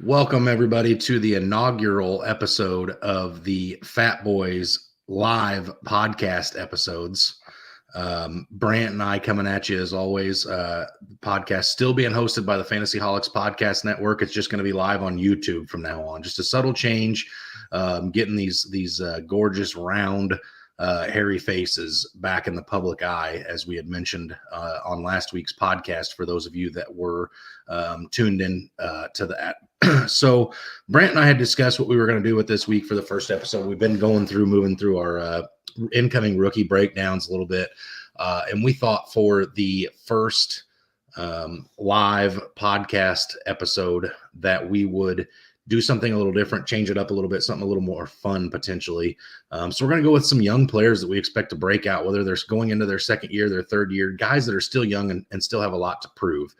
Welcome, everybody, to the inaugural episode of the Fatboyz live podcast episodes. Brant and I coming at you as always. Podcast still being hosted by the Fantasy Holics Podcast Network. It's just going to be live on YouTube from now on. Just a subtle change, getting these gorgeous round hairy faces back in the public eye, as we had mentioned on last week's podcast, for those of you that were tuned in to that. So Brant and I had discussed what we were going to do with this week for the first episode. We've been moving through our incoming rookie breakdowns a little bit. And we thought for the first live podcast episode that we would do something a little different, change it up a little bit, something a little more fun potentially. So we're going to go with some young players that we expect to break out, whether they're going into their second year, their third year, guys that are still young and still have a lot to prove.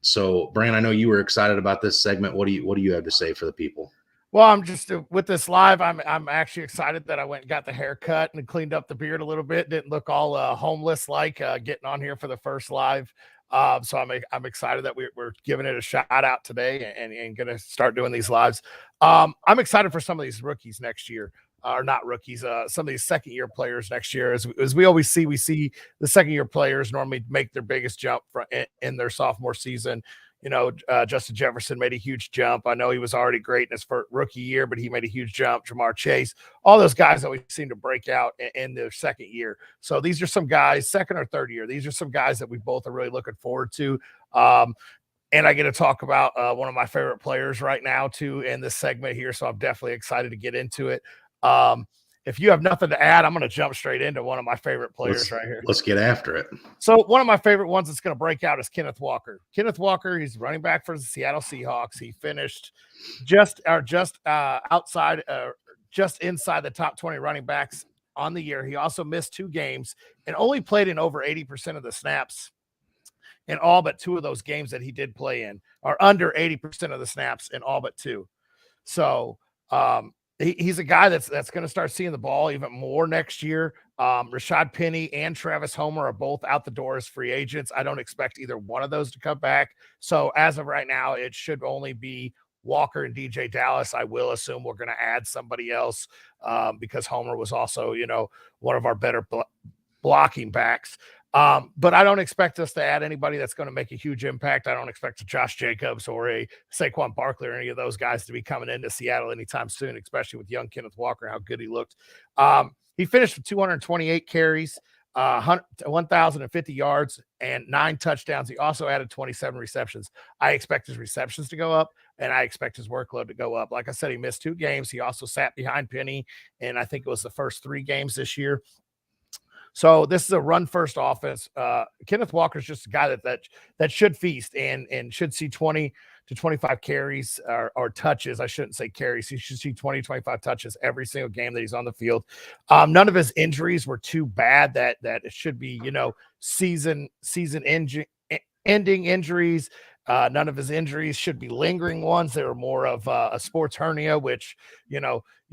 So Brand, I know you were excited about this segment. What do you have to say for the people? Well, I'm just with this live. I'm actually excited that I went and got the haircut and cleaned up the beard a little bit. Didn't look all homeless like getting on here for the first live. So I'm excited that we're giving it a shout out today and going to start doing these lives. I'm excited for some of these rookies next year. Or not rookies, some of these second-year players next year. As we always see, the second-year players normally make their biggest jump in their sophomore season. You know, Justin Jefferson made a huge jump. I know he was already great in his first rookie year, but he made a huge jump. Jamar Chase, all those guys always seem to break out in their second year. So these are some guys, second or third year. These are some guys that we both are really looking forward to. And I get to talk about one of my favorite players right now, too, in this segment here. So I'm definitely excited to get into it. If you have nothing to add, I'm going to jump straight into one of my favorite players right here. Let's get after it. So one of my favorite ones that's going to break out is Kenneth Walker. Kenneth Walker, he's running back for the Seattle Seahawks. He finished just inside the top 20 running backs on the year. He also missed 2 games and only played in over 80% of the snaps in all but 2 of those games that he did play in, or under 80% of the snaps in all but 2. So, he's a guy that's going to start seeing the ball even more next year. Rashad Penny and Travis Homer are both out the door as free agents. I don't expect either one of those to come back. So as of right now, it should only be Walker and DJ Dallas. I will assume we're going to add somebody else because Homer was also, one of our better blocking backs. But I don't expect us to add anybody that's going to make a huge impact. I don't expect a Josh Jacobs or a Saquon Barkley or any of those guys to be coming into Seattle anytime soon, especially with young Kenneth Walker, how good he looked. He finished with 228 carries, 1,050 yards, and 9 touchdowns. He also added 27 receptions. I expect his receptions to go up, and I expect his workload to go up. Like I said, he missed 2 games. He also sat behind Penny, and I think it was the first 3 games this year. So this is a run-first offense. Kenneth Walker is just a guy that should feast and should see 20 to 25 carries or touches. I shouldn't say carries. He should see 20, 25 touches every single game that he's on the field. None of his injuries were too bad that it should be, season ending injuries. None of his injuries should be lingering ones. They were more of a sports hernia, which,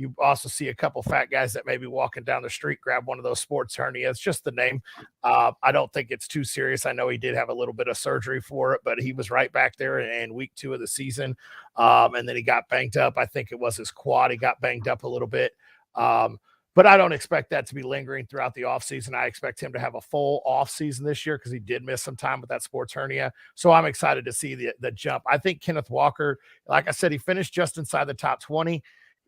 you also see a couple fat guys that may be walking down the street, grab one of those sports hernias, just the name. I don't think it's too serious. I know he did have a little bit of surgery for it, but he was right back there in week 2 of the season. And then he got banged up. I think it was his quad. He got banged up a little bit. But I don't expect that to be lingering throughout the offseason. I expect him to have a full offseason this year because he did miss some time with that sports hernia. So I'm excited to see the jump. I think Kenneth Walker, like I said, he finished just inside the top 20.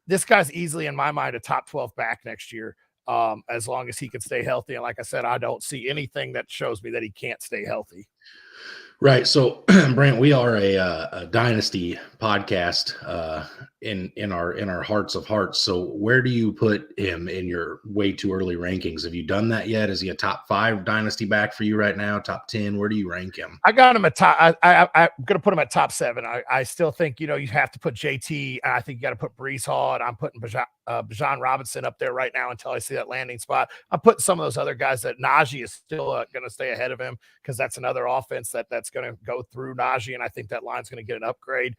This guy's easily, in my mind, a top 12 back next year, as long as he can stay healthy. And like I said, I don't see anything that shows me that he can't stay healthy. Right. So, Brant, we are a dynasty podcast in our hearts of hearts. So where do you put him in your way too early rankings? Have you done that yet? Is he a top 5 dynasty back for you right now? Top 10? Where do you rank him? I got him at top. I'm going to put him at top 7. I still think, you have to put JT. I think you got to put Breece Hall, and I'm putting Bijan Robinson up there right now until I see that landing spot. I'm putting some of those other guys that Najee is still going to stay ahead of him because that's another offense that's going to go through Najee, and I think that line's going to get an upgrade.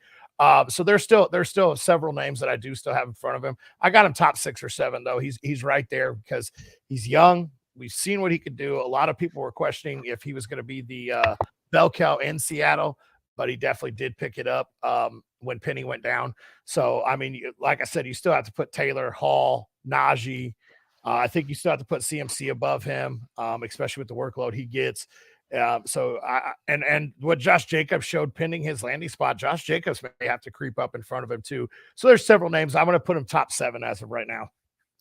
So there's still several names that I do still have in front of him. I got him top 6 or 7 though. He's right there because he's young. We've seen what he could do. A lot of people were questioning if he was going to be the bell cow in Seattle. but he definitely did pick it up when Penny went down. So, I mean, like I said, you still have to put Taylor, Hall, Najee. I think you still have to put CMC above him, especially with the workload he gets. And what Josh Jacobs showed pending his landing spot, Josh Jacobs may have to creep up in front of him too. So there's several names. I'm going to put him top 7 as of right now.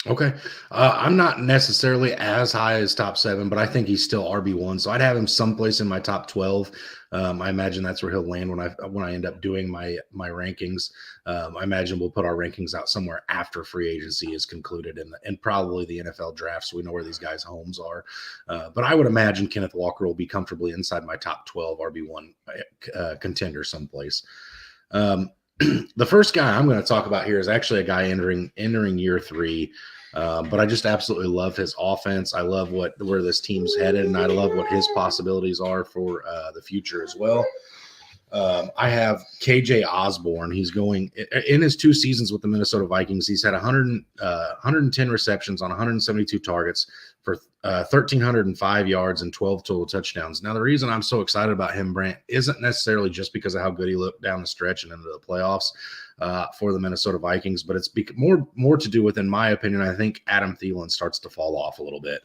Okay. I'm not necessarily as high as top 7, but I think he's still RB1. So I'd have him someplace in my top 12. I imagine that's where he'll land when I end up doing my rankings. I imagine we'll put our rankings out somewhere after free agency is concluded and probably the NFL draft, so we know where these guys' homes are. But I would imagine Kenneth Walker will be comfortably inside my top 12 RB1 contender someplace. The first guy I'm going to talk about here is actually a guy entering year 3. But I just absolutely love his offense. I love where this team's headed, and I love what his possibilities are for the future as well. I have KJ Osborne. He's going in his 2 seasons with the Minnesota Vikings. He's had 110 receptions on 172 targets for 1,305 yards and 12 total touchdowns. Now, the reason I'm so excited about him, Brant, isn't necessarily just because of how good he looked down the stretch and into the playoffs for the Minnesota Vikings, but it's more to do with, in my opinion, I think Adam Thielen starts to fall off a little bit.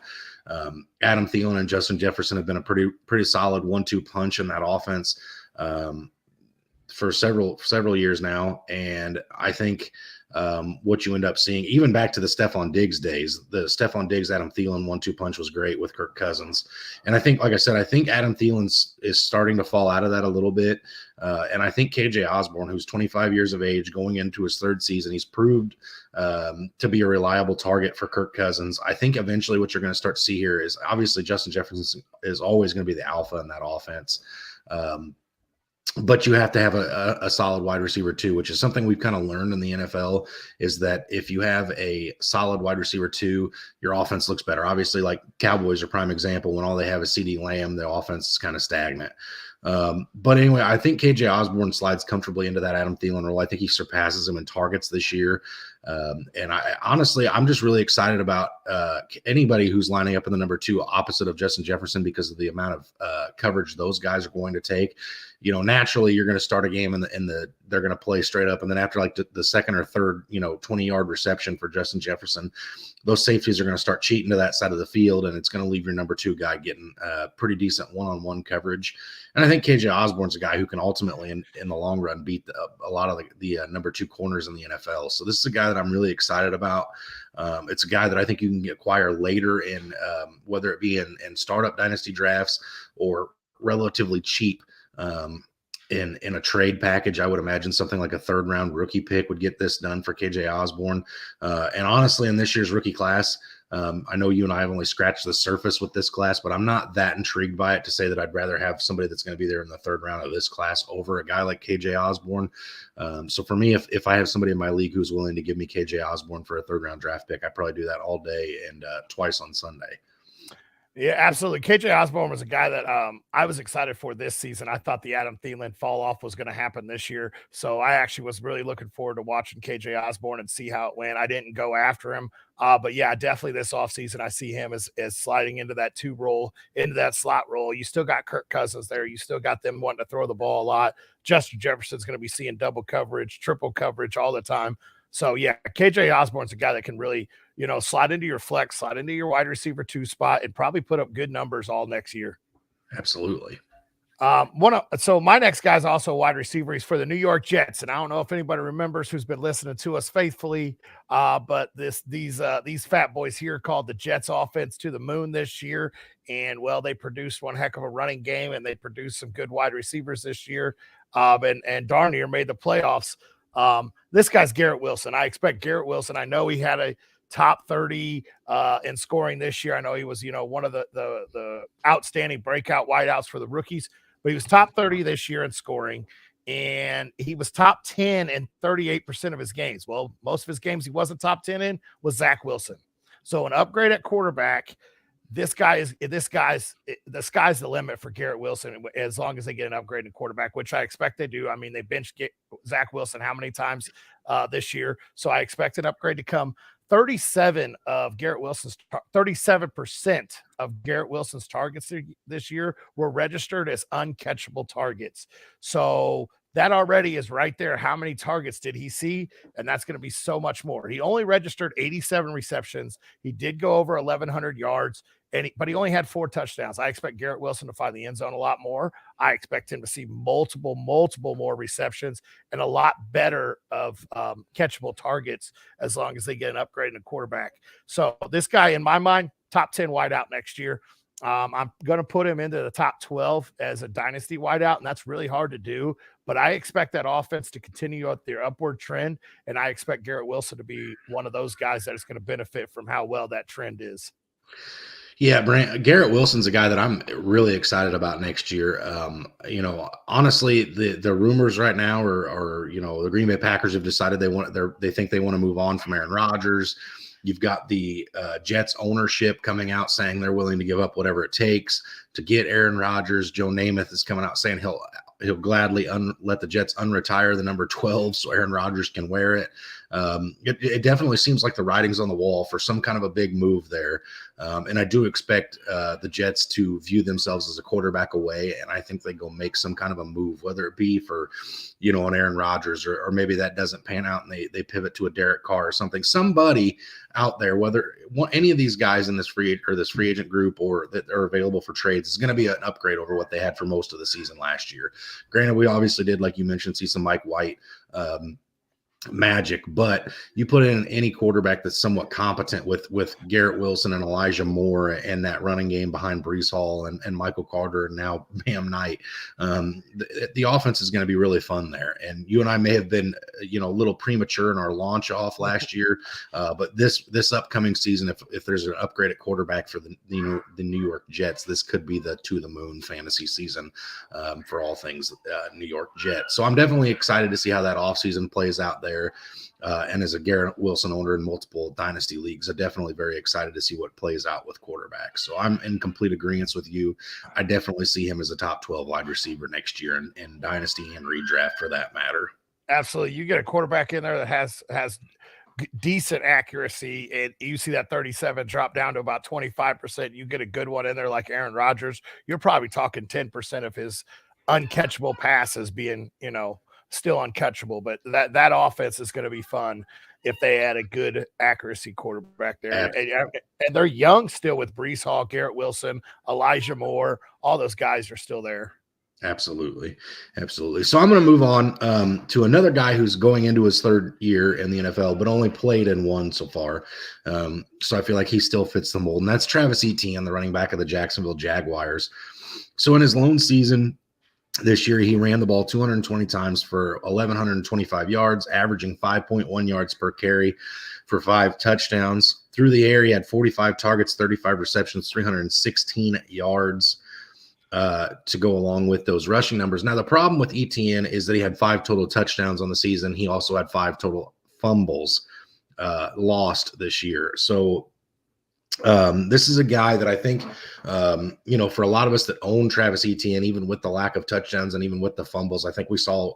Adam Thielen and Justin Jefferson have been a pretty solid 1-2 punch in that offense for several years now, and I think what you end up seeing, even back to the Stephon Diggs days, the Stephon Diggs Adam Thielen 1-2 punch was great with Kirk Cousins, and I think, like I said, I think Adam Thielen is starting to fall out of that a little bit, and I think KJ Osborne, who's 25 years of age, going into his 3rd season, he's proved to be a reliable target for Kirk Cousins. I think eventually what you're going to start to see here is obviously Justin Jefferson is always going to be the alpha in that offense. But you have to have a solid wide receiver too, which is something we've kind of learned in the NFL, is that if you have a solid wide receiver too, your offense looks better. Obviously, like Cowboys are prime example. When all they have is CeeDee Lamb, the offense is kind of stagnant. But anyway, I think KJ Osborne slides comfortably into that Adam Thielen role. I think he surpasses him in targets this year. And I'm just really excited about anybody who's lining up in the number 2 opposite of Justin Jefferson, because of the amount of coverage those guys are going to take. You know, naturally you're going to start a game and they're going to play straight up. And then after like the second or third, 20-yard reception for Justin Jefferson, those safeties are going to start cheating to that side of the field. And it's going to leave your number 2 guy getting pretty decent one-on-one coverage. And I think KJ Osborne's a guy who can ultimately in the long run beat a lot of the number 2 corners in the NFL. So this is a guy that I'm really excited about. It's a guy that I think you can acquire later in whether it be in startup dynasty drafts or relatively cheap in a trade package. I would imagine something like a 3rd round rookie pick would get this done for KJ Osborne. And honestly, in this year's rookie class, I know you and I have only scratched the surface with this class, but I'm not that intrigued by it to say that I'd rather have somebody that's going to be there in the 3rd round of this class over a guy like KJ Osborne. So for me, if I have somebody in my league who's willing to give me KJ Osborne for a 3rd round draft pick, I'd probably do that all day and twice on Sunday. Yeah, absolutely. KJ Osborne was a guy that I was excited for this season. I thought the Adam Thielen fall off was going to happen this year. So I actually was really looking forward to watching KJ Osborne and see how it went. I didn't go after him. But yeah, definitely this offseason, I see him as sliding into that 2 role, into that slot role. You still got Kirk Cousins there. You still got them wanting to throw the ball a lot. Justin Jefferson's going to be seeing double coverage, triple coverage all the time. So yeah, KJ Osborne's a guy that can really, slide into your flex, slide into your wide receiver 2 spot, and probably put up good numbers all next year. Absolutely. So my next guy is also a wide receiver. He's for the New York Jets, and I don't know if anybody remembers who's been listening to us faithfully. But these Fatboyz here called the Jets offense to the moon this year, and well, they produced one heck of a running game, and they produced some good wide receivers this year, and darn near made the playoffs. This guy's Garrett Wilson. I expect Garrett Wilson. I know he had a top 30 in scoring this year. I know he was, one of the outstanding breakout wideouts for the rookies, but he was top 30 this year in scoring, and he was top 10 in 38% of his games. Well, most of his games he wasn't top 10 in was Zach Wilson. So an upgrade at quarterback. The sky's the limit for Garrett Wilson as long as they get an upgrade in quarterback, which I expect they do. I mean, they benched Zach Wilson how many times this year? So I expect an upgrade to come. 37% of Garrett Wilson's targets this year were registered as uncatchable targets. So that already is right there. How many targets did he see? And that's going to be so much more. He only registered 87 receptions. He did go over 1,100 yards, but he only had 4 touchdowns. I expect Garrett Wilson to find the end zone a lot more. I expect him to see multiple more receptions and a lot better of catchable targets as long as they get an upgrade in a quarterback. So this guy, in my mind, top 10 wideout next year. I'm going to put him into the top 12 as a dynasty wideout, and that's really hard to do. But I expect that offense to continue at their upward trend, and I expect Garrett Wilson to be one of those guys that is going to benefit from how well that trend is. Yeah, Garrett Wilson's a guy that I'm really excited about next year. Honestly, the rumors right now are the Green Bay Packers have decided they think they want to move on from Aaron Rodgers. You've got the Jets ownership coming out saying they're willing to give up whatever it takes to get Aaron Rodgers. Joe Namath is coming out saying he'll gladly let the Jets unretire the number 12 so Aaron Rodgers can wear it. It definitely seems like the writing's on the wall for some kind of a big move there. And I do expect the Jets to view themselves as a quarterback away, and I think they go make some kind of a move, whether it be for, an Aaron Rodgers or maybe that doesn't pan out and they pivot to a Derek Carr or something. Somebody out there, whether any of these guys in this free agent group or that are available for trades, is going to be an upgrade over what they had for most of the season last year. Granted, we obviously did, like you mentioned, see some Mike White magic, but you put in any quarterback that's somewhat competent with Garrett Wilson and Elijah Moore and that running game behind Breece Hall and Michael Carter and now Bam Knight. The offense is going to be really fun there. And you and I may have been, a little premature in our launch off last year, but this upcoming season, if there's an upgrade at quarterback for the New York Jets, this could be the to the moon fantasy season for all things New York Jets. So I'm definitely excited to see how that offseason plays out there. And as a Garrett Wilson owner in multiple dynasty leagues, I'm definitely very excited to see what plays out with quarterbacks. So I'm in complete agreement with you. I definitely see him as a top 12 wide receiver next year in dynasty and redraft for that matter. Absolutely. You get a quarterback in there that has decent accuracy, and you see that 37 drop down to about 25%. You get a good one in there like Aaron Rodgers, you're probably talking 10% of his uncatchable passes being, still uncatchable. But that offense is going to be fun if they add a good accuracy quarterback there. And they're young still with Breece Hall, Garrett Wilson, Elijah Moore. All those guys are still there. Absolutely. So I'm going to move on to another guy who's going into his third year in the NFL, but only played in one so far. So I feel like he still fits the mold, and that's Travis Etienne, the running back of the Jacksonville Jaguars. So in his lone season this year, he ran the ball 220 times for 1,125 yards, averaging 5.1 yards per carry for 5 touchdowns. Through the air, he had 45 targets, 35 receptions, 316 yards to go along with those rushing numbers. Now, the problem with Etienne is that he had 5 total touchdowns on the season. He also had 5 total fumbles lost this year. So this is a guy that I think, for a lot of us that own Travis Etienne, even with the lack of touchdowns and even with the fumbles, I think we saw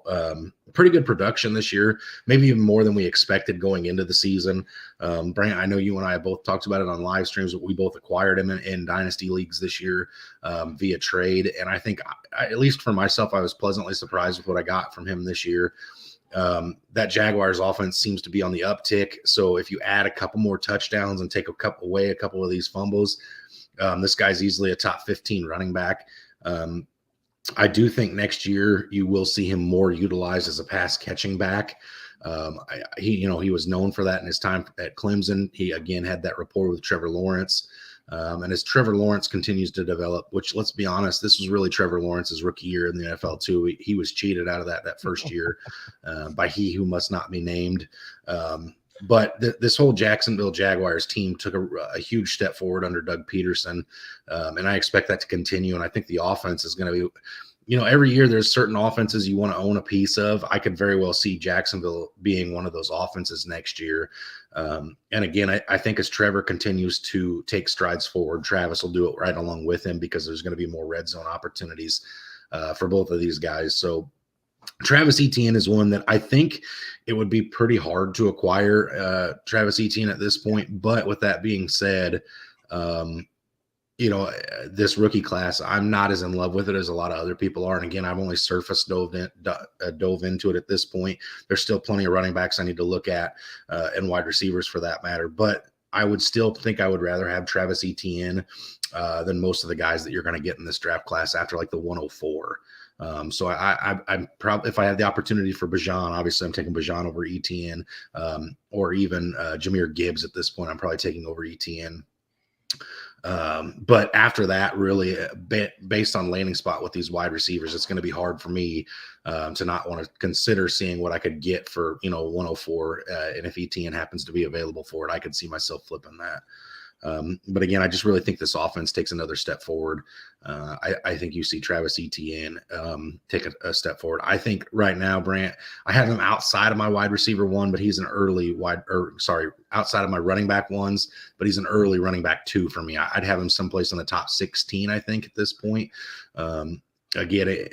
pretty good production this year, maybe even more than we expected going into the season. Brant, I know you and I both talked about it on live streams, but we both acquired him in dynasty leagues this year via trade. And I think, at least for myself, I was pleasantly surprised with what I got from him this year. That Jaguars offense seems to be on the uptick. So if you add a couple more touchdowns and take a couple of these fumbles, this guy's easily a top 15 running back. I do think next year you will see him more utilized as a pass catching back. He was known for that in his time at Clemson. He again had that rapport with Trevor Lawrence. And as Trevor Lawrence continues to develop, which, let's be honest, this was really Trevor Lawrence's rookie year in the NFL too. He was cheated out of that first year by he who must not be named. But this whole Jacksonville Jaguars team took a huge step forward under Doug Peterson, and I expect that to continue. And I think the offense is going to be, every year there's certain offenses you want to own a piece of. I could very well see Jacksonville being one of those offenses next year. And again, I think as Trevor continues to take strides forward, Travis will do it right along with him because there's going to be more red zone opportunities for both of these guys. So Travis Etienne is one that I think it would be pretty hard to acquire Travis Etienne at this point. But with that being said, this rookie class, I'm not as in love with it as a lot of other people are. And again, I've only surface dove into it at this point. There's still plenty of running backs I need to look at and wide receivers for that matter. But I would still think I would rather have Travis Etienne than most of the guys that you're going to get in this draft class after like the 104. So I'm probably, if I have the opportunity for Bijan, obviously I'm taking Bijan over Etienne, or even Jahmyr Gibbs at this point. I'm probably taking over Etienne. But after that, really, based on landing spot with these wide receivers, it's going to be hard for me to not want to consider seeing what I could get for 104. And if Etienne happens to be available for it, I could see myself flipping that. But again, I just really think this offense takes another step forward. I think you see Travis Etienne take a step forward. I think right now, Brant, I have him outside of my wide receiver one, but he's an early outside of my running back ones, but he's an early running back 2 for me. I'd have him someplace in the top 16, I think, at this point. Again,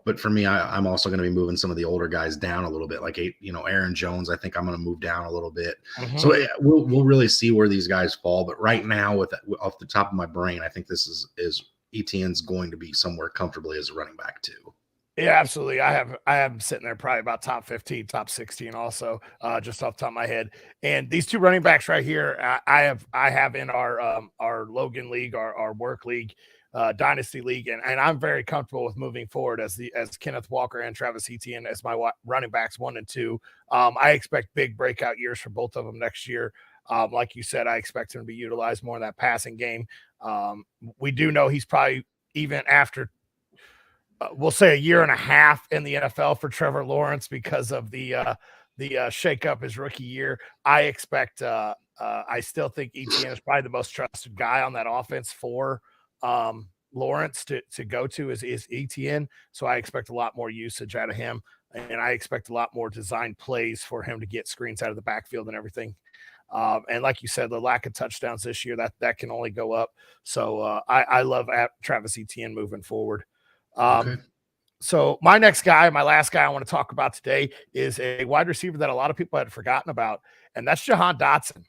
but for me, I'm also going to be moving some of the older guys down a little bit, like Aaron Jones. I think I'm going to move down a little bit. Mm-hmm. So we'll really see where these guys fall. But right now, off the top of my brain, I think this is Etienne's going to be somewhere comfortably as a running back too. Yeah, absolutely. I have him sitting there probably about top 15, top 16 also, just off the top of my head. And these 2 running backs right here, I have in our Logan League, our work league, Dynasty League, and I'm very comfortable with moving forward as Kenneth Walker and Travis Etienne as my running backs 1 and 2. I expect big breakout years for both of them next year. Like you said, I expect him to be utilized more in that passing game. We do know he's probably, even after we'll say a year and a half in the NFL for Trevor Lawrence because of the shakeup his rookie year. I expect I still think Etienne is probably the most trusted guy on that offense for Lawrence to go to is Etienne. So I expect a lot more usage out of him, and I expect a lot more design plays for him to get screens out of the backfield and everything. And like you said, the lack of touchdowns this year, that can only go up. So I love Travis Etienne moving forward. Okay. So my last guy I want to talk about today is a wide receiver that a lot of people had forgotten about, and that's Jahan Dotson.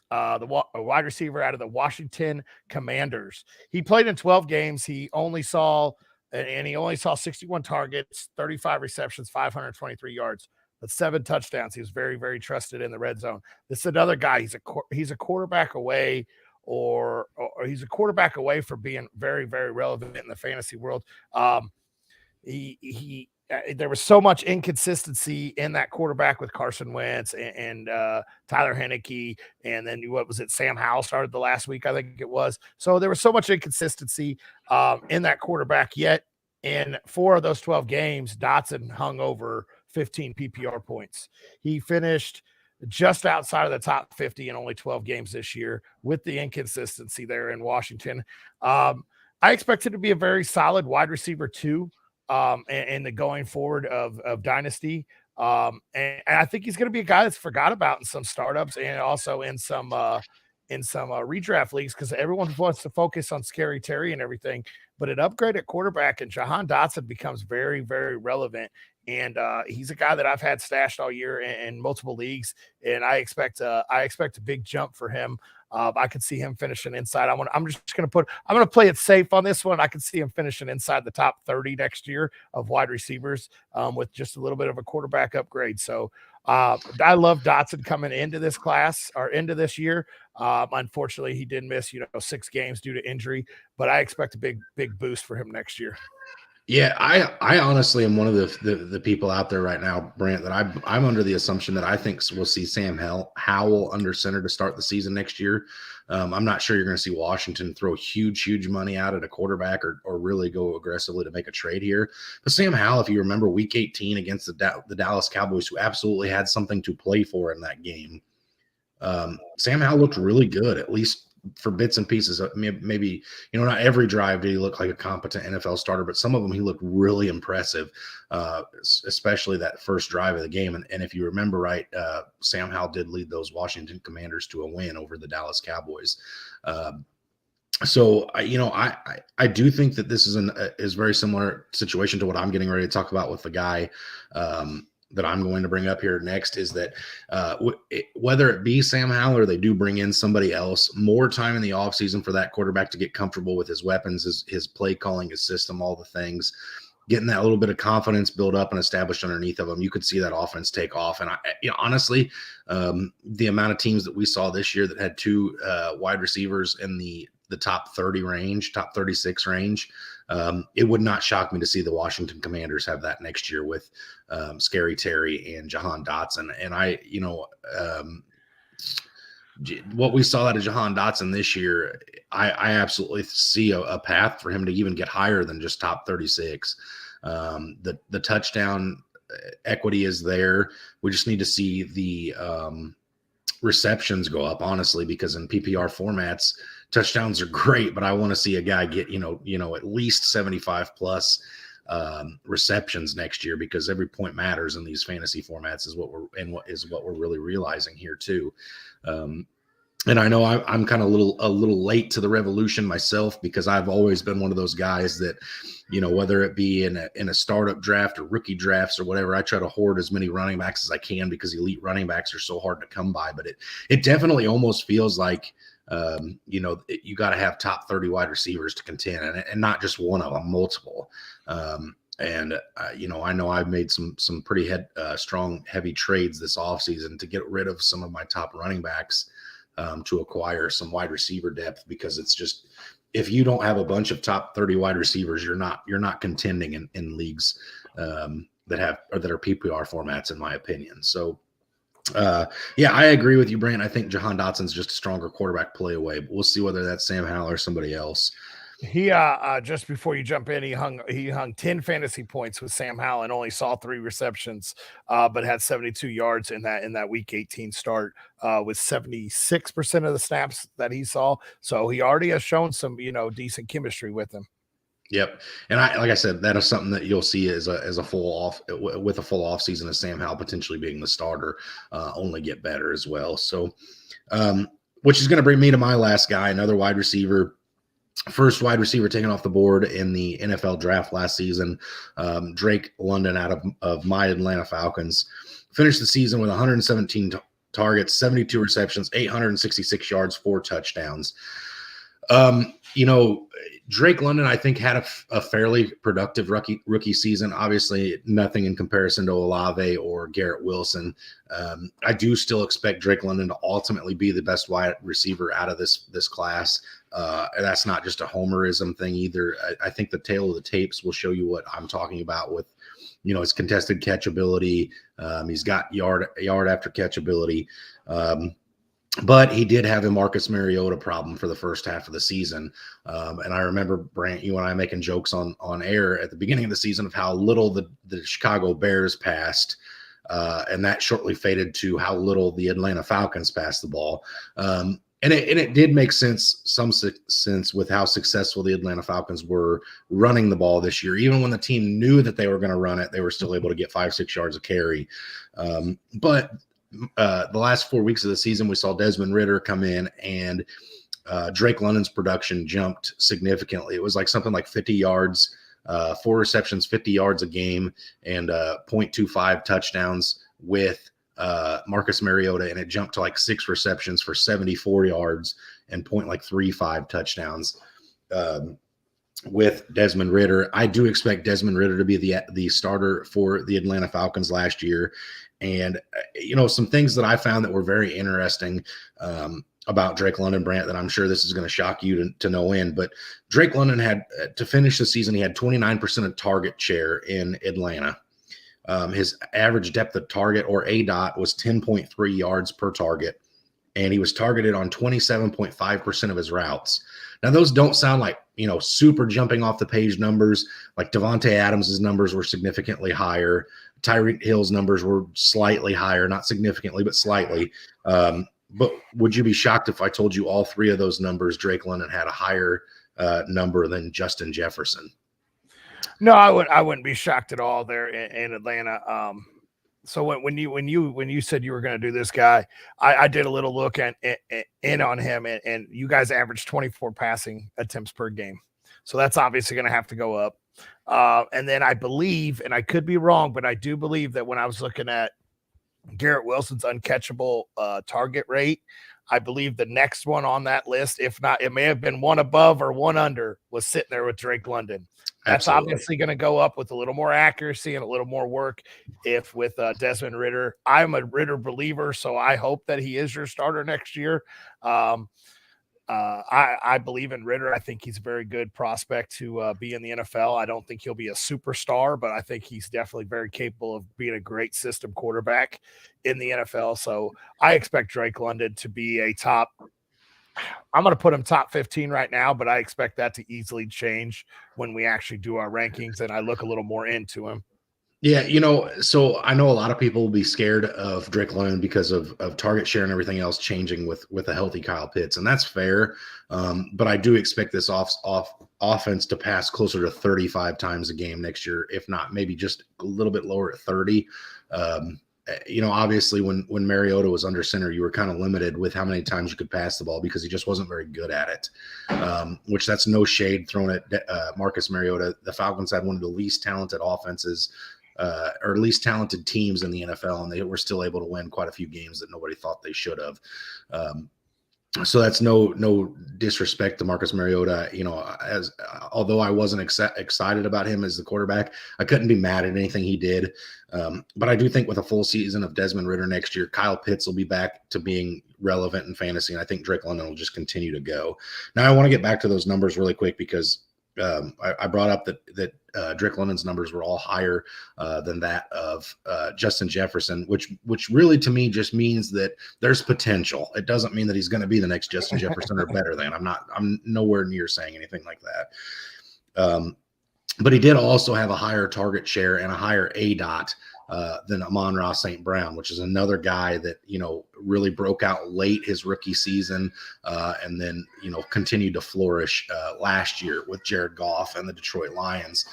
The wide receiver out of the Washington Commanders. He played in 12 games. He only saw 61 targets, 35 receptions, 523 yards, but 7 touchdowns. He was very, very trusted in the red zone. This is another guy. He's a quarterback away, or he's a quarterback away from being very, very relevant in the fantasy world. There was so much inconsistency in that quarterback with Carson Wentz and Tyler Heineke, and then Sam Howell started the last week, I think it was. So there was so much inconsistency in that quarterback. Yet in 4 of those 12 games, Dotson hung over 15 PPR points. He finished just outside of the top 50 in only 12 games this year with the inconsistency there in Washington. I expect it to be a very solid wide receiver 2. And the going forward of Dynasty. And I think he's going to be a guy that's forgot about in some startups and also in some redraft leagues, because everyone wants to focus on Scary Terry and everything. But an upgrade at quarterback and Jahan Dotson becomes very, very relevant. And he's a guy that I've had stashed all year in multiple leagues, and I expect a big jump for him. I could see him finishing inside. I'm going to play it safe on this one. I could see him finishing inside the top 30 next year of wide receivers with just a little bit of a quarterback upgrade. So I love Dotson coming into this class or into this year. Unfortunately, he did miss 6 games due to injury, but I expect a big boost for him next year. Yeah, I honestly am one of the people out there right now, Brant, that I'm under the assumption that I think we'll see Sam Howell under center to start the season next year. I'm not sure you're going to see Washington throw huge money out at a quarterback or really go aggressively to make a trade here. But Sam Howell, if you remember Week 18 against the Dallas Cowboys, who absolutely had something to play for in that game, Sam Howell looked really good, at least for bits and pieces. Maybe not every drive did he look like a competent NFL starter, but some of them he looked really impressive, especially that first drive of the game. And if you remember right, Sam Howell did lead those Washington Commanders to a win over the Dallas Cowboys. So I do think that this is very similar situation to what I'm getting ready to talk about with the guy that I'm going to bring up here next. Is that whether it be Sam Howell or they do bring in somebody else, more time in the offseason for that quarterback to get comfortable with his weapons, his play calling, his system, all the things, getting that little bit of confidence built up and established underneath of them, you could see that offense take off. And honestly, the amount of teams that we saw this year that had two wide receivers in the top 30 range, top 36 range, it would not shock me to see the Washington Commanders have that next year with Scary Terry and Jahan Dotson. And what we saw out of Jahan Dotson this year, I absolutely see a path for him to even get higher than just top 36. The touchdown equity is there. We just need to see the receptions go up, honestly, because in PPR formats, touchdowns are great, but I want to see a guy get, at least 75 plus receptions next year, because every point matters in these fantasy formats is what we're really realizing here too. And I know I'm kind of a little late to the revolution myself, because I've always been one of those guys that, whether it be in a startup draft or rookie drafts or whatever, I try to hoard as many running backs as I can, because elite running backs are so hard to come by. But it definitely almost feels like, you got to have top 30 wide receivers to contend, and not just one of them, multiple. I know I've made some pretty strong, heavy trades this offseason to get rid of some of my top running backs, to acquire some wide receiver depth, because it's just, if you don't have a bunch of top 30 wide receivers, you're not contending in leagues that are PPR formats, in my opinion. So I agree with you, Brant. I think Jahan Dotson's just a stronger quarterback play away, but we'll see whether that's Sam Howell or somebody else. He just before you jump in, he hung 10 fantasy points with Sam Howell and only saw 3 receptions, but had 72 yards in that week 18 start, with 76% of the snaps that he saw. So he already has shown some, decent chemistry with him. Yep. And like I said, that is something that you'll see with a full off season of Sam Howell potentially being the starter, only get better as well. So, which is going to bring me to my last guy, another wide receiver. First wide receiver taken off the board in the NFL draft last season, Drake London out of my Atlanta Falcons. Finished the season with 117 targets, 72 receptions, 866 yards, 4 touchdowns. Drake London, I think, had a fairly productive rookie season. Obviously, nothing in comparison to Olave or Garrett Wilson. I do still expect Drake London to ultimately be the best wide receiver out of this class. And that's not just a homerism thing either. I think the tail of the tapes will show you what I'm talking about with, his contested catch ability. He's got yard after catch ability. But he did have a Marcus Mariota problem for the first half of the season. And I remember, Brant, you and I making jokes on air at the beginning of the season of how little the Chicago Bears passed. And that shortly faded to how little the Atlanta Falcons passed the ball. And it did make some sense with how successful the Atlanta Falcons were running the ball this year. Even when the team knew that they were going to run it, they were still able to get 5-6 yards of carry. But the last 4 weeks of the season, we saw Desmond Ridder come in, and Drake London's production jumped significantly. It was like something like 50 yards, 4 receptions, 50 yards a game, and 0.25 touchdowns with Marcus Mariota, and it jumped to like 6 receptions for 74 yards and 0.35 touchdowns with Desmond Ridder. I do expect Desmond Ridder to be the starter for the Atlanta Falcons last year. And, some things that I found that were very interesting about Drake London, Brant, that I'm sure this is going to shock you to no end. But Drake London had, to finish the season, he had 29% of target share in Atlanta. His average depth of target, or ADOT, was 10.3 yards per target, and he was targeted on 27.5% of his routes. Now, those don't sound like, super jumping off the page numbers. Like Devontae Adams' numbers were significantly higher. Tyreek Hill's numbers were slightly higher, not significantly, but slightly. But would you be shocked if I told you all 3 of those numbers, Drake London had a higher number than Justin Jefferson? No, I wouldn't be shocked at all there in Atlanta. So when you said you were going to do this guy, I did a little look in on him, and you guys averaged 24 passing attempts per game. So that's obviously going to have to go up. And then I believe, and I could be wrong, but I do believe that when I was looking at Garrett Wilson's uncatchable target rate, I believe the next one on that list, if not, it may have been one above or one under, was sitting there with Drake London. That's Absolutely. obviously going to go up with a little more accuracy and a little more work. If with Desmond Ridder, I'm a Ridder believer, so I hope that he is your starter next year. I believe in Ridder. I think he's a very good prospect to be in the NFL. I don't think he'll be a superstar, but I think he's definitely very capable of being a great system quarterback in the NFL. So I expect Drake London to be a top. I'm going to put him top 15 right now, but I expect that to easily change when we actually do our rankings and I look a little more into him. Yeah, so I know a lot of people will be scared of Drake London because of target share and everything else changing with a healthy Kyle Pitts, and that's fair. But I do expect this offense to pass closer to 35 times a game next year, if not maybe just a little bit lower at 30. Obviously when Mariota was under center, you were kind of limited with how many times you could pass the ball because he just wasn't very good at it. Which that's no shade thrown at Marcus Mariota. The Falcons had one of the least talented offenses. Or least talented teams in the NFL, and they were still able to win quite a few games that nobody thought they should have. So that's no disrespect to Marcus Mariota. Although I wasn't excited about him as the quarterback, I couldn't be mad at anything he did. But I do think with a full season of Desmond Ridder next year, Kyle Pitts will be back to being relevant in fantasy, and I think Drake London will just continue to go. Now I want to get back to those numbers really quick because I brought up that Drake London's numbers were all higher than that of Justin Jefferson, which really to me just means that there's potential. It doesn't mean that he's going to be the next Justin Jefferson or better than. I'm nowhere near saying anything like that. But he did also have a higher target share and a higher ADOT than Amon-Ra St. Brown, which is another guy that, really broke out late his rookie season and then, continued to flourish last year with Jared Goff and the Detroit Lions.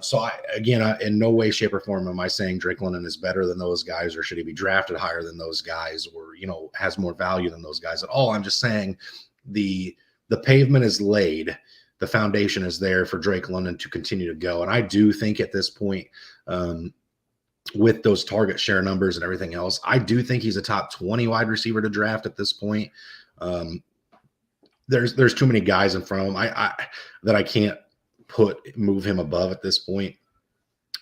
So in no way, shape, or form am I saying Drake London is better than those guys or should he be drafted higher than those guys or, has more value than those guys at all. I'm just saying the pavement is laid. The foundation is there for Drake London to continue to go. And I do think at this point, with those target share numbers and everything else, I do think he's a top 20 wide receiver to draft at this point. There's too many guys in front of him that I can't move him above at this point.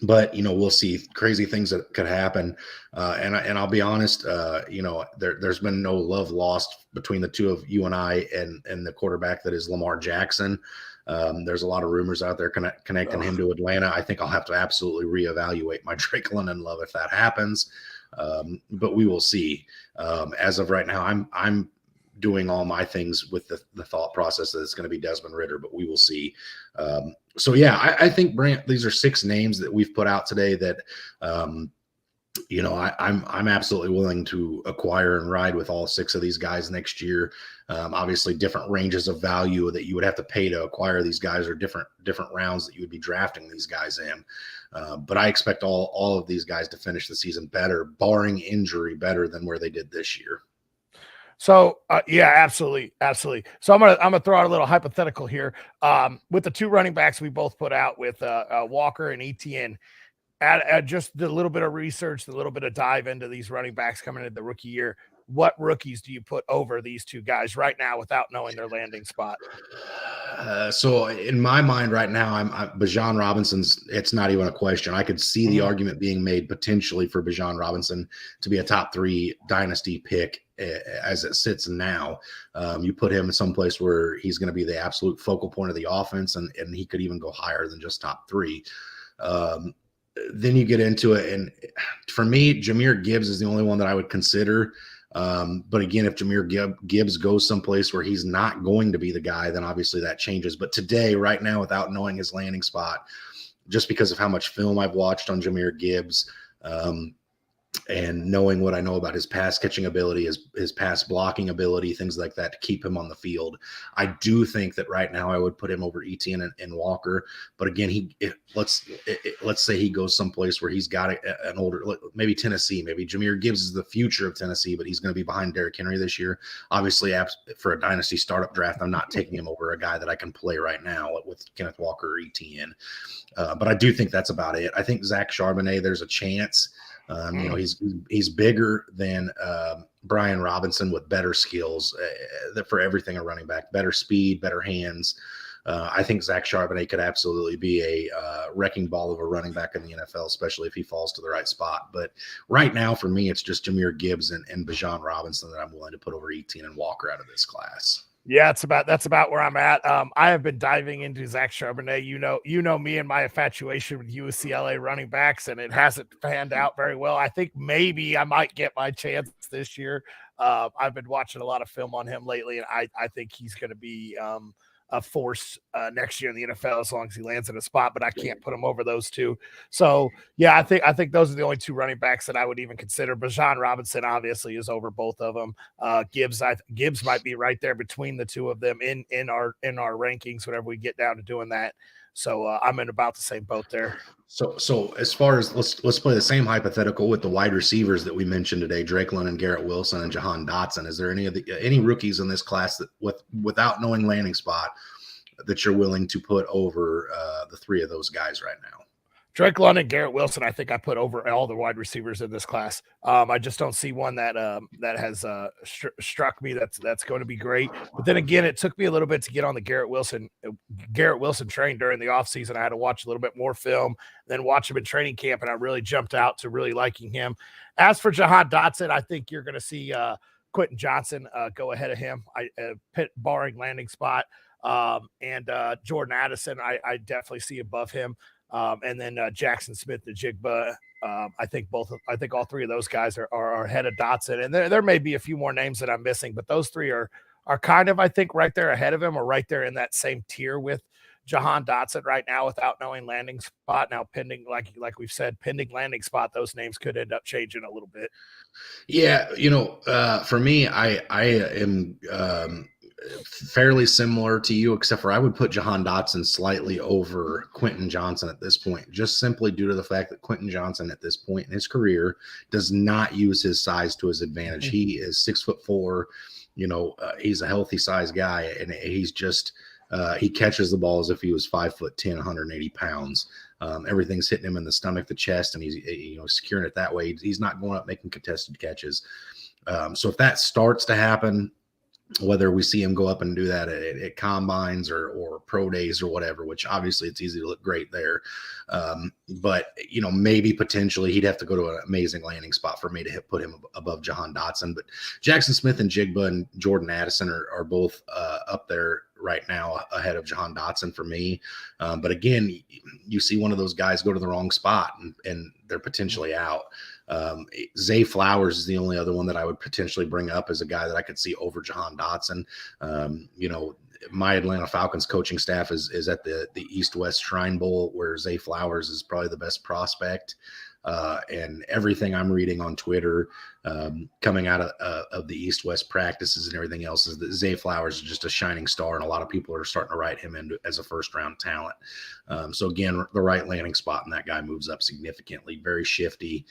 But we'll see crazy things that could happen. And I'll be honest, there's been no love lost between the two of you and I and the quarterback that is Lamar Jackson. There's a lot of rumors out there connecting him to Atlanta. I think I'll have to absolutely reevaluate my Drake London love if that happens. But we will see. As of right now, I'm doing all my things with the thought process that it's going to be Desmond Ridder, but we will see. So yeah, I think Brant, these are 6 names that we've put out today that, I'm absolutely willing to acquire and ride with all 6 of these guys next year. Obviously different ranges of value that you would have to pay to acquire these guys or different rounds that you would be drafting these guys in. But I expect all of these guys to finish the season better, barring injury, better than where they did this year. So yeah, absolutely. So I'm gonna throw out a little hypothetical here. With the 2 running backs we both put out with Walker and Etienne, at just the little bit of research, the little bit of dive into these running backs coming into the rookie year, what rookies do you put over these 2 guys right now without knowing their landing spot? So in my mind right now, I'm Bijan Robinson's. It's not even a question. I could see the argument being made potentially for Bijan Robinson to be a top 3 dynasty pick as it sits now. You put him in some place where he's going to be the absolute focal point of the offense, and he could even go higher than just top 3. Then you get into it, and for me, Jahmyr Gibbs is the only one that I would consider. But again, if Jahmyr Gibbs goes someplace where he's not going to be the guy, then obviously that changes. But today, right now, without knowing his landing spot, just because of how much film I've watched on Jahmyr Gibbs, and knowing what I know about his pass catching ability, his pass blocking ability, things like that to keep him on the field. I do think that right now I would put him over Etienne and Walker. But again, let's say he goes someplace where he's got an older, maybe Tennessee, maybe Jahmyr Gibbs is the future of Tennessee, but he's going to be behind Derrick Henry this year. Obviously, for a dynasty startup draft, I'm not taking him over a guy that I can play right now with Kenneth Walker or Etienne. But I do think that's about it. I think Zach Charbonnet, there's a chance. He's bigger than Brian Robinson with better skills for everything a running back, better speed, better hands. I think Zach Charbonnet could absolutely be a wrecking ball of a running back in the NFL, especially if he falls to the right spot. But right now, for me, it's just Jahmyr Gibbs and Bijan Robinson that I'm willing to put over Etienne and Walker out of this class. Yeah, that's about where I'm at. I have been diving into Zach Charbonnet. You know me and my infatuation with UCLA running backs, and it hasn't panned out very well. I think maybe I might get my chance this year. I've been watching a lot of film on him lately, and I think he's going to be a force next year in the NFL as long as he lands in a spot, but I can't put him over those two. So yeah, I think those are the only two running backs that I would even consider. Bijan Robinson obviously is over both of them. Gibbs might be right there between the two of them in our rankings whenever we get down to doing that. So I'm in about the same boat there. So as far as let's play the same hypothetical with the wide receivers that we mentioned today, Drake London, Garrett Wilson, and Jahan Dotson. Is there any rookies in this class that without knowing landing spot that you're willing to put over the three of those guys right now? Drake London, Garrett Wilson, I think I put over all the wide receivers in this class. I just don't see one that has struck me that's going to be great. But then again, it took me a little bit to get on the Garrett Wilson train during the offseason. I had to watch a little bit more film, then watch him in training camp, and I really jumped out to really liking him. As for Jahan Dotson, I think you're going to see Quentin Johnson go ahead of him, barring landing spot. And Jordan Addison, I definitely see above him. And then Jackson Smith, the Jigba. I think all three of those guys are ahead of Dotson. And there may be a few more names that I'm missing, but those three are kind of, I think, right there ahead of him, or right there in that same tier with Jahan Dotson right now without knowing landing spot. Now, pending, like we've said, pending landing spot, those names could end up changing a little bit. Yeah, for me, I am fairly similar to you, except for I would put Jahan Dotson slightly over Quentin Johnson at this point, just simply due to the fact that Quentin Johnson at this point in his career does not use his size to his advantage. He is 6'4", he's a healthy size guy, and he's just he catches the ball as if he was 5'10", 180 pounds. Everything's hitting him in the stomach, the chest, and he's securing it that way. He's not going up making contested catches. So if that starts to happen, whether we see him go up and do that at combines or pro days or whatever, which obviously it's easy to look great there. But, maybe potentially he'd have to go to an amazing landing spot for me to put him above Jahan Dotson. But Jackson Smith and Jigba and Jordan Addison are both up there right now ahead of Jahan Dotson for me. But again, you see one of those guys go to the wrong spot and they're potentially out. Zay Flowers is the only other one that I would potentially bring up as a guy that I could see over Jahan Dotson. My Atlanta Falcons coaching staff is at the East-West Shrine Bowl, where Zay Flowers is probably the best prospect. And everything I'm reading on Twitter, coming out of the East-West practices and everything else, is that Zay Flowers is just a shining star, and a lot of people are starting to write him in as a first-round talent. So again, the right landing spot, and that guy moves up significantly. Very shifty,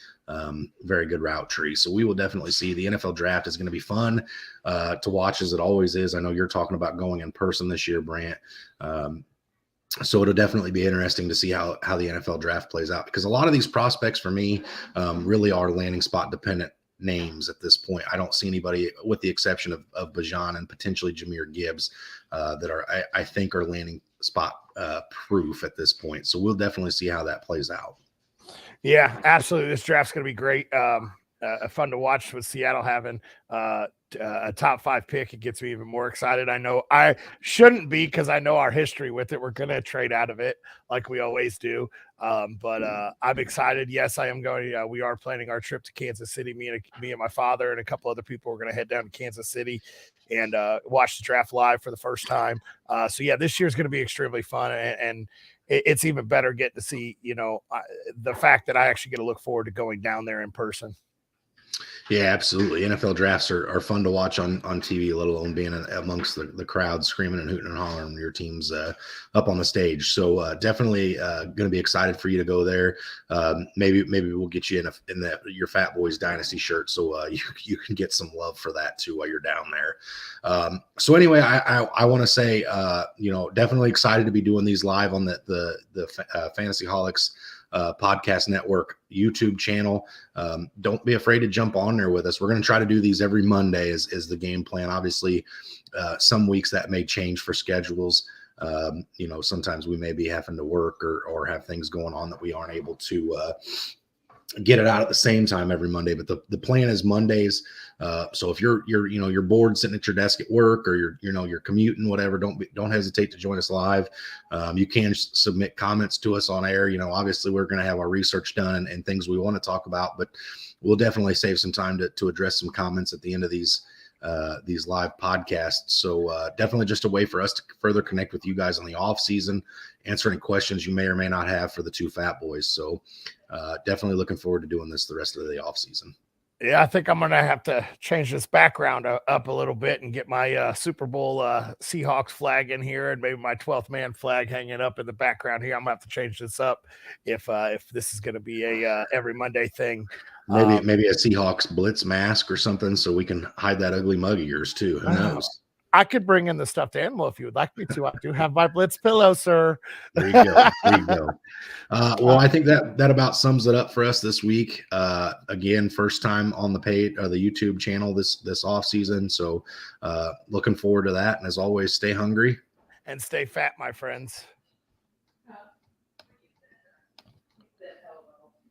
very good route tree. So we will definitely see. The NFL draft is going to be fun to watch, as it always is. I know you're talking about going in person this year, Brant. So it'll definitely be interesting to see how the NFL draft plays out, because a lot of these prospects for me really are landing spot dependent names at this point. I don't see anybody, with the exception of Bijan and potentially Jahmyr Gibbs, that I think are landing spot proof at this point. So we'll definitely see how that plays out. Yeah, absolutely. This draft's going to be great. Fun to watch with Seattle having a top 5 pick. It gets me even more excited. I know I shouldn't be, because I know our history with it. We're going to trade out of it like we always do. But I'm excited. Yes, I am going. We are planning our trip to Kansas City. Me and my father and a couple other people are going to head down to Kansas City and watch the draft live for the first time. So yeah, this year's going to be extremely fun, and it's even better getting to see, the fact that I actually get to look forward to going down there in person. Yeah, absolutely. NFL drafts are fun to watch on TV, let alone being amongst the crowd screaming and hooting and hollering when your team's up on the stage. So definitely going to be excited for you to go there. Maybe we'll get you in your Fatboyz Dynasty shirt, so you can get some love for that too while you're down there. So anyway, I want to say definitely excited to be doing these live on the Fantasy Holics podcast network YouTube channel. Don't be afraid to jump on there with us. We're going to try to do these every Monday is the game plan. Obviously, some weeks that may change for schedules. Sometimes we may be having to work or have things going on that we aren't able to get it out at the same time every Monday, but the plan is Mondays. So if you're bored sitting at your desk at work, or you're commuting, whatever, don't hesitate to join us live. You can submit comments to us on air. Obviously we're going to have our research done and things we want to talk about, but we'll definitely save some time to address some comments at the end of these live podcasts. So definitely just a way for us to further connect with you guys on the off season, answer any questions you may or may not have for the two Fatboyz. So definitely looking forward to doing this the rest of the off season. Yeah, I think I'm going to have to change this background up a little bit and get my Super Bowl Seahawks flag in here, and maybe my 12th man flag hanging up in the background here. I'm going to have to change this up if this is going to be a every Monday thing. Maybe a Seahawks blitz mask or something, so we can hide that ugly mug of yours too. Who knows? I could bring in the stuffed animal if you would like me to. I do have my blitz pillow, sir. There you go. There you go. Well, I think that about sums it up for us this week. Again, first time on the page or the YouTube channel this off season. So looking forward to that. And as always, stay hungry and stay fat, my friends.